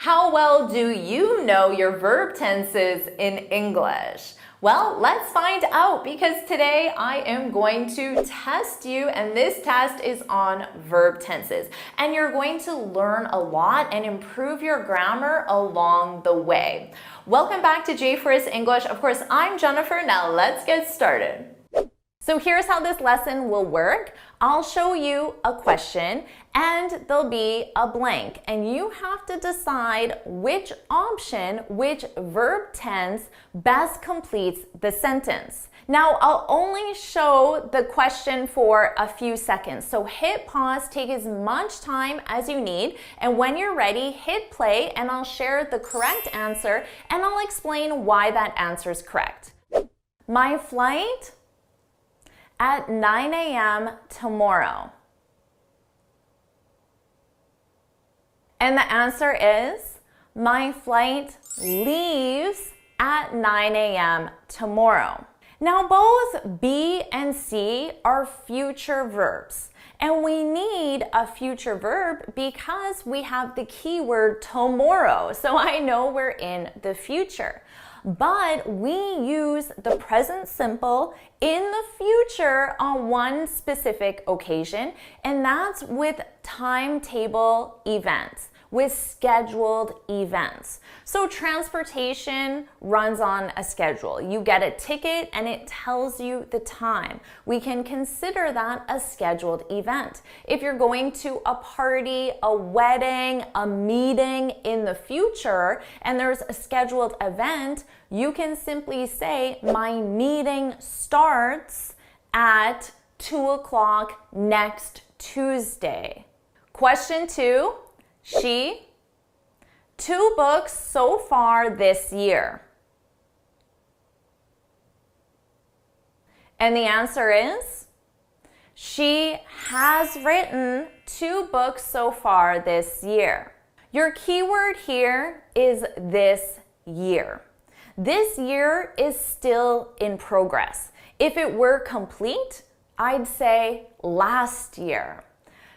How well do you know your verb tenses in English? Well, let's find out because today I am going to test you, and this test is on verb tenses. And you're going to learn a lot and improve your grammar along the way. Welcome back to JForrest English. Of course, I'm Jennifer. Now let's get started. So here's how this lesson will work. I'll show you a question and there'll be a blank, and you have to decide which option, which verb tense best completes the sentence. Now, I'll only show the question for a few seconds, so hit pause, take as much time as you need, and when you're ready, hit play and I'll share the correct answer and I'll explain why that answer is correct. My flight at 9 a.m. tomorrow. And the answer is, my flight leaves at 9 a.m. tomorrow. Now both be and see are future verbs. And we need a future verb because we have the keyword tomorrow. So I know we're in the future. But we use the present simple in the future on one specific occasion, and that's with timetable events, with scheduled events. So transportation runs on a schedule. You get a ticket and it tells you the time. We can consider that a scheduled event. If you're going to a party, a wedding, a meeting in the future, and there's a scheduled event, you can simply say, my meeting starts at 2 o'clock next Tuesday. Question 2. She, 2 books so far this year. And the answer is, she has written 2 books so far this year. Your keyword here is this year. This year is still in progress. If it were complete, I'd say last year.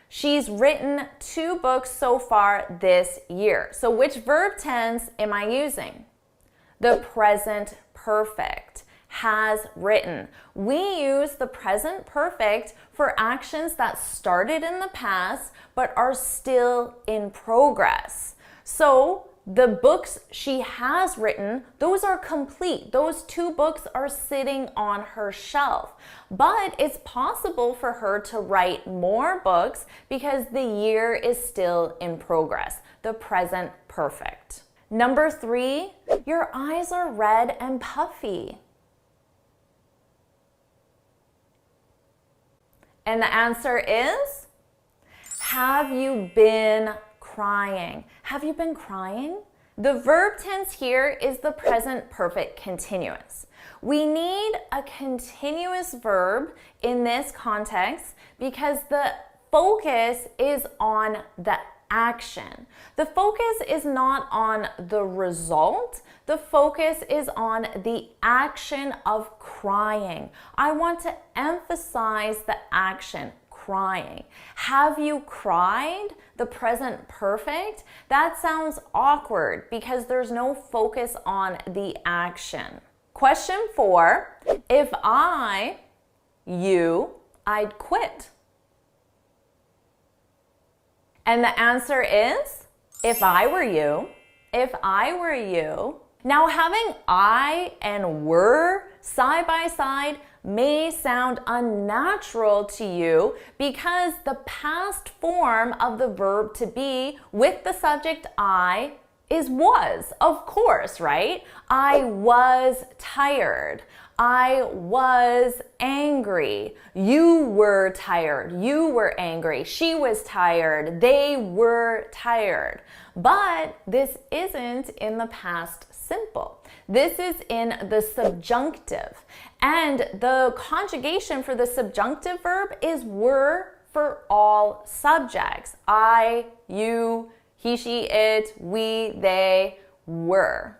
She's written 2 books so far this year. So which verb tense am I using? The present perfect. Has written. We use the present perfect for actions that started in the past but are still in progress. So the books she has written, those are complete. Those 2 books are sitting on her shelf. But it's possible for her to write more books because the year is still in progress. The present perfect. Number 3, your eyes are red and puffy. And the answer is, have you been crying? Have you been crying? The verb tense here is the present perfect continuous. We need a continuous verb in this context because the focus is on the action. The focus is not on the result. The focus is on the action of crying. I want to emphasize the action. Crying. Have you cried? The present perfect? That sounds awkward because there's no focus on the action. Question 4, if I'd quit. And the answer is, if I were you. Now having I and were side by side may sound unnatural to you because the past form of the verb to be with the subject I is was, of course, right? I was tired. I was angry. You were tired. You were angry. She was tired. They were tired. But this isn't in the past simple. This is in the subjunctive. And the conjugation for the subjunctive verb is were for all subjects. I, you, he, she, it, we, they, were.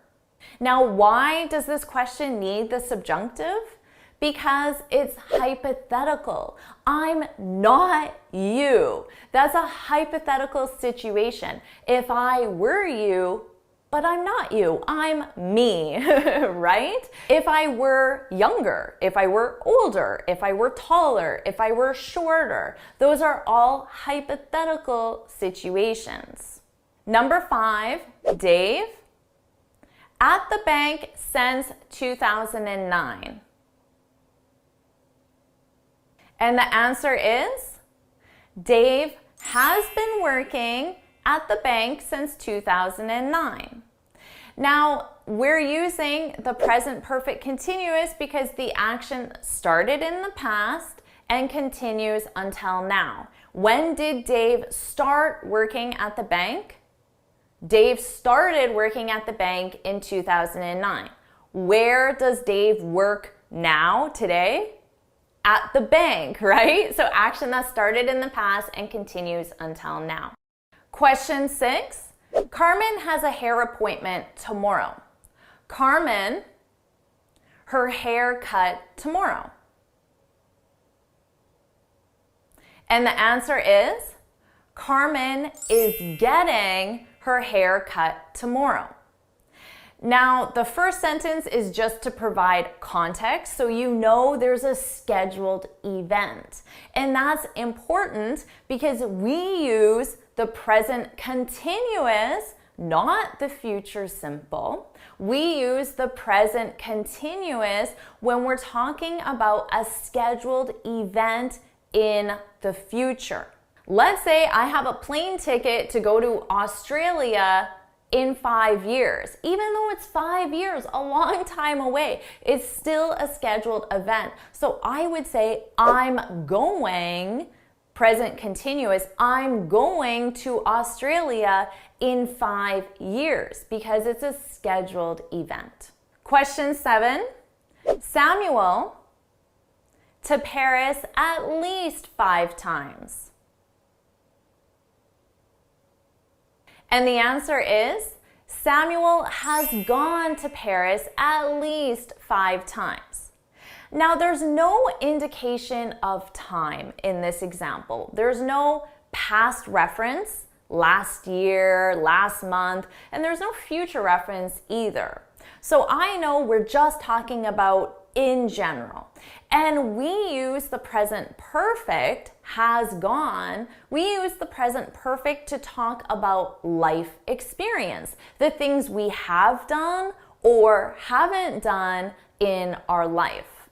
Now, why does this question need the subjunctive? Because it's hypothetical. I'm not you. That's a hypothetical situation. If I were you, but I'm not you, I'm me, right? If I were younger, if I were older, if I were taller, if I were shorter, those are all hypothetical situations. Number 5, Dave, at the bank since 2009. And the answer is, Dave has been working at the bank since 2009. Now, we're using the present perfect continuous because the action started in the past and continues until now. When did Dave start working at the bank? Dave started working at the bank in 2009. Where does Dave work now, today? At the bank, right? So action that started in the past and continues until now. Question 6, Carmen has a hair appointment tomorrow. Carmen, her hair cut tomorrow. And the answer is, Carmen is getting her hair cut tomorrow. Now, the first sentence is just to provide context, so you know there's a scheduled event. And that's important because we use the present continuous, not the future simple. We use the present continuous when we're talking about a scheduled event in the future. Let's say I have a plane ticket to go to Australia in 5 years. Even though it's 5 years, a long time away, it's still a scheduled event. So I would say I'm going, present continuous, I'm going to Australia in 5 years because it's a scheduled event. Question 7, Samuel to Paris at least 5 times. And the answer is, Samuel has gone to Paris at least 5 times. Now, there's no indication of time in this example. There's no past reference, last year, last month, and there's no future reference either. So I know we're just talking about in general. And we use the present perfect, has gone. We use the present perfect to talk about life experience, the things we have done or haven't done in our life.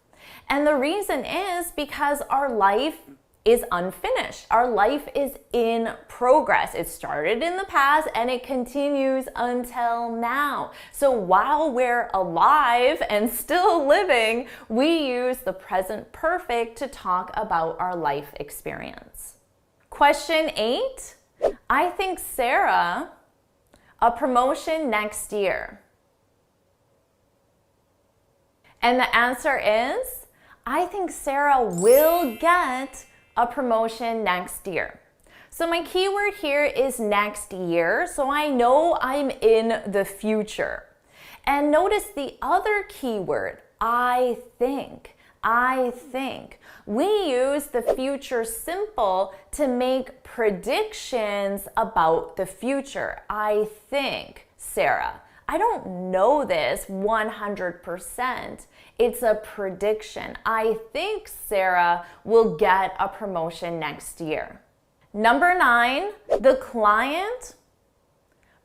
And the reason is because our life is unfinished. Our life is in progress. It started in the past and it continues until now. So while we're alive and still living, we use the present perfect to talk about our life experience. Question 8, I think Sarah, a promotion next year. And the answer is, I think Sarah will get a promotion next year. So my keyword here is next year, so I know I'm in the future. And notice the other keyword, I think. I think. We use the future simple to make predictions about the future. I think, Sarah. I don't know this 100%. It's a prediction. I think Sarah will get a promotion next year. Number 9, the client,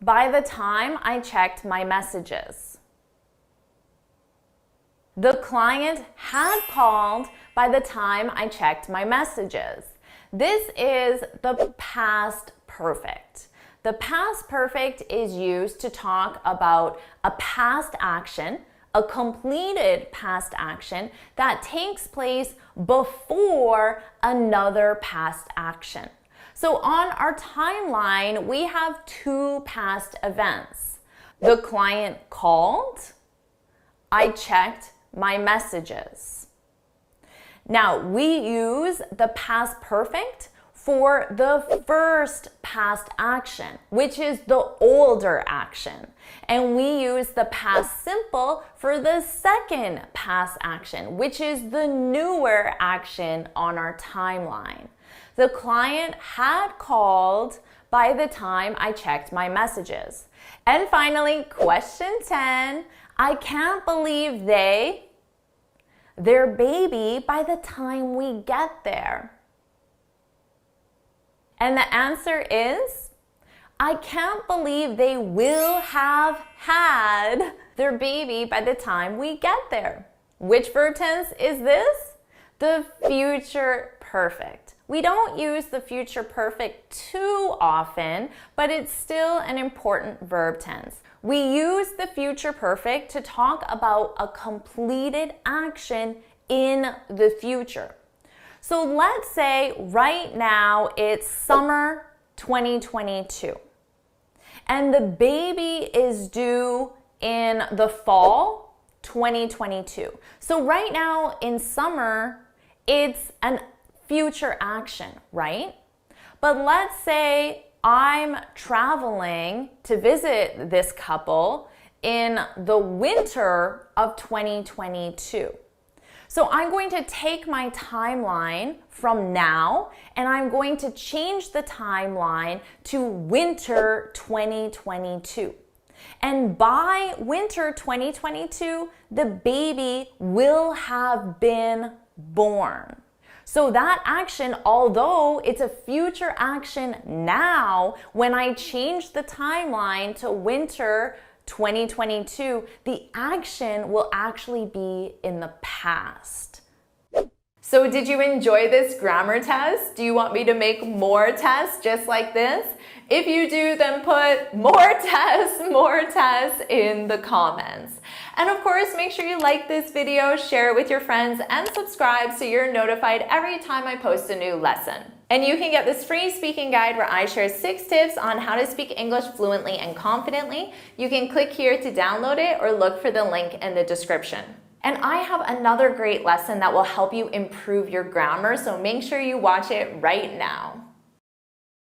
by the time I checked my messages. The client had called by the time I checked my messages. This is the past perfect. The past perfect is used to talk about a past action, a completed past action that takes place before another past action. So on our timeline, we have 2 past events. The client called, I checked my messages. Now, we use the past perfect for the first past action, which is the older action. And we use the past simple for the second past action, which is the newer action on our timeline. The client had called by the time I checked my messages. And finally, question 10, I can't believe their baby by the time we get there. And the answer is, I can't believe they will have had their baby by the time we get there. Which verb tense is this? The future perfect. We don't use the future perfect too often, but it's still an important verb tense. We use the future perfect to talk about a completed action in the future. So let's say right now it's summer 2022 and the baby is due in the fall 2022. So right now in summer, it's an future action, right? But let's say I'm traveling to visit this couple in the winter of 2022. So I'm going to take my timeline from now and I'm going to change the timeline to winter 2022. And by winter 2022, the baby will have been born. So that action, although it's a future action now, when I change the timeline to winter 2022, the action will actually be in the past. So did you enjoy this grammar test? Do you want me to make more tests just like this? If you do, then put more tests in the comments. And of course, make sure you like this video, share it with your friends, and subscribe so you're notified every time I post a new lesson. And you can get this free speaking guide where I share 6 tips on how to speak English fluently and confidently. You can click here to download it or look for the link in the description. And I have another great lesson that will help you improve your grammar, so make sure you watch it right now.